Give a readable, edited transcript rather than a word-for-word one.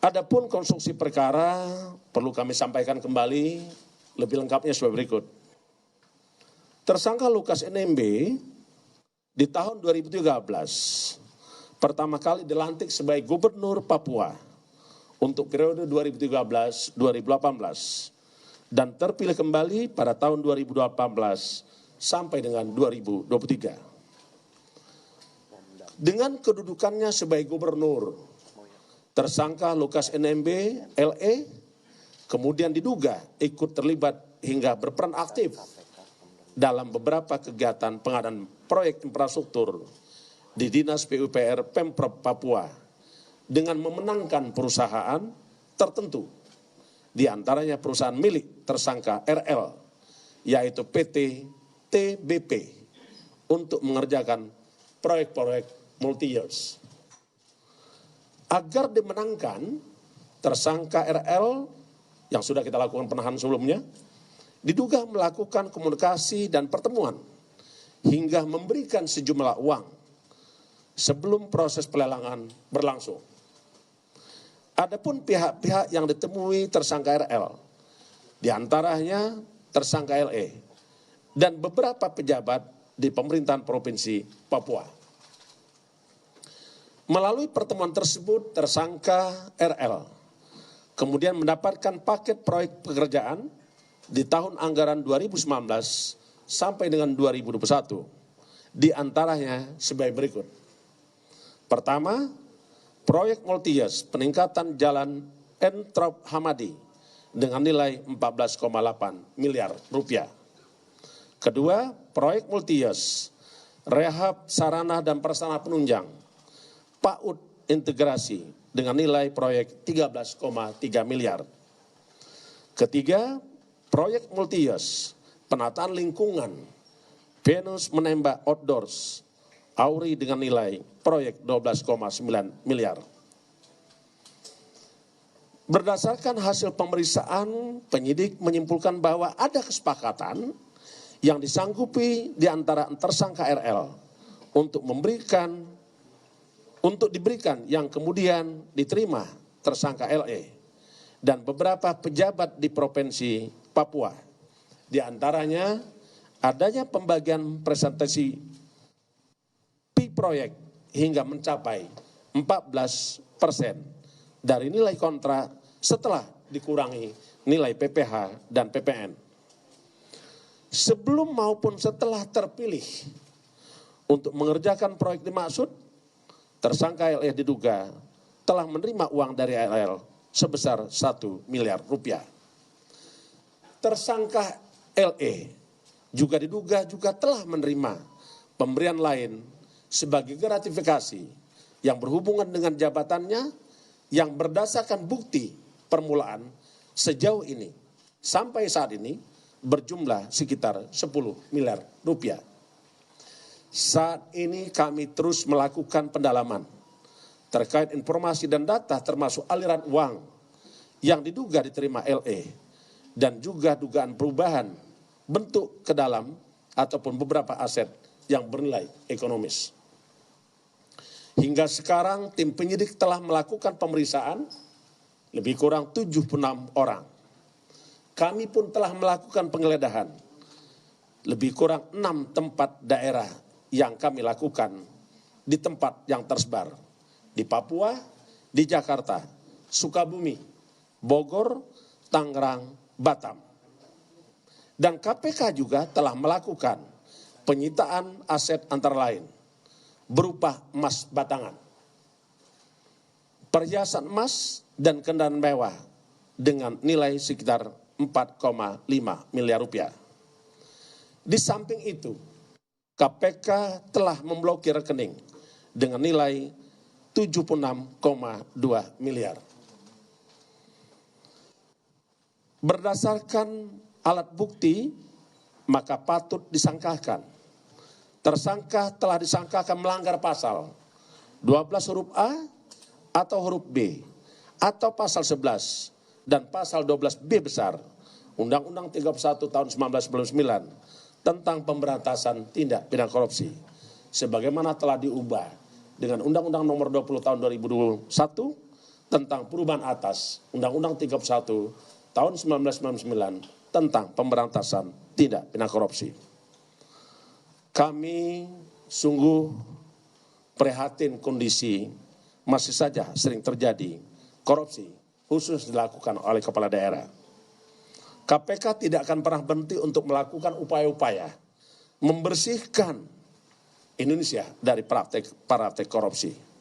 Adapun konstruksi perkara perlu kami sampaikan kembali lebih lengkapnya sebagai berikut. Tersangka Lukas NMB di tahun 2013 pertama kali dilantik sebagai Gubernur Papua untuk periode 2013-2018 dan terpilih kembali pada tahun 2018 sampai dengan 2023. Dengan kedudukannya sebagai Gubernur, tersangka Lukas NMB LE kemudian diduga ikut terlibat hingga berperan aktif dalam beberapa kegiatan pengadaan proyek infrastruktur di Dinas PUPR Pemprov Papua dengan memenangkan perusahaan tertentu, di antaranya perusahaan milik tersangka RL, yaitu PT TBP, untuk mengerjakan proyek-proyek multi-years. Agar dimenangkan, tersangka RL yang sudah kita lakukan penahanan sebelumnya, diduga melakukan komunikasi dan pertemuan hingga memberikan sejumlah uang sebelum proses pelelangan berlangsung. Adapun pihak-pihak yang ditemui tersangka RL, diantaranya tersangka LE, dan beberapa pejabat di pemerintahan Provinsi Papua. Melalui pertemuan tersebut, tersangka RL kemudian mendapatkan paket proyek pekerjaan di tahun anggaran 2019 sampai dengan 2021. Di antaranya sebagai berikut. Pertama, proyek multi-years peningkatan jalan Entrop Hamadi dengan nilai 14,8 miliar rupiah. Kedua, proyek multi-years rehab sarana dan prasarana penunjang PAUD integrasi dengan nilai proyek 13,3 miliar. Ketiga, proyek multi-years penataan lingkungan Venus menembak outdoors Auri dengan nilai proyek 12,9 miliar. Berdasarkan hasil pemeriksaan, penyidik menyimpulkan bahwa ada kesepakatan yang disanggupi di antara tersangka RL untuk diberikan yang kemudian diterima tersangka LE dan beberapa pejabat di Provinsi Papua. Di antaranya adanya pembagian presentasi proyek hingga mencapai 14% dari nilai kontrak setelah dikurangi nilai PPH dan PPN. Sebelum maupun setelah terpilih untuk mengerjakan proyek dimaksud, tersangka LE diduga telah menerima uang dari LL sebesar 1 miliar rupiah. Tersangka LE juga diduga telah menerima pemberian lain sebagai gratifikasi yang berhubungan dengan jabatannya yang berdasarkan bukti permulaan sejauh ini sampai saat ini berjumlah sekitar 10 miliar rupiah. Saat ini kami terus melakukan pendalaman terkait informasi dan data termasuk aliran uang yang diduga diterima LE dan juga dugaan perubahan bentuk ke dalam ataupun beberapa aset yang bernilai ekonomis. Hingga sekarang tim penyidik telah melakukan pemeriksaan lebih kurang 76 orang. Kami pun telah melakukan penggeledahan lebih kurang 6 tempat daerah yang kami lakukan di tempat yang tersebar. Di Papua, di Jakarta, Sukabumi, Bogor, Tangerang, Batam. Dan KPK juga telah melakukan penyitaan aset antara lain berupa emas batangan, perhiasan emas dan kendaraan mewah dengan nilai sekitar 4,5 miliar rupiah. Di samping itu, KPK telah memblokir rekening dengan nilai 76,2 miliar. Berdasarkan alat bukti, maka patut disangkakan tersangka telah disangkakan melanggar pasal 12 huruf A atau huruf B atau pasal 11 dan pasal 12B besar Undang-Undang 31 tahun 1999 tentang pemberantasan tindak pidana korupsi sebagaimana telah diubah dengan Undang-Undang nomor 20 tahun 2021 tentang perubahan atas Undang-Undang 31 tahun 1999 tentang pemberantasan tindak pidana korupsi. Kami sungguh prihatin kondisi masih saja sering terjadi korupsi khusus dilakukan oleh kepala daerah. KPK tidak akan pernah berhenti untuk melakukan upaya-upaya membersihkan Indonesia dari praktek korupsi.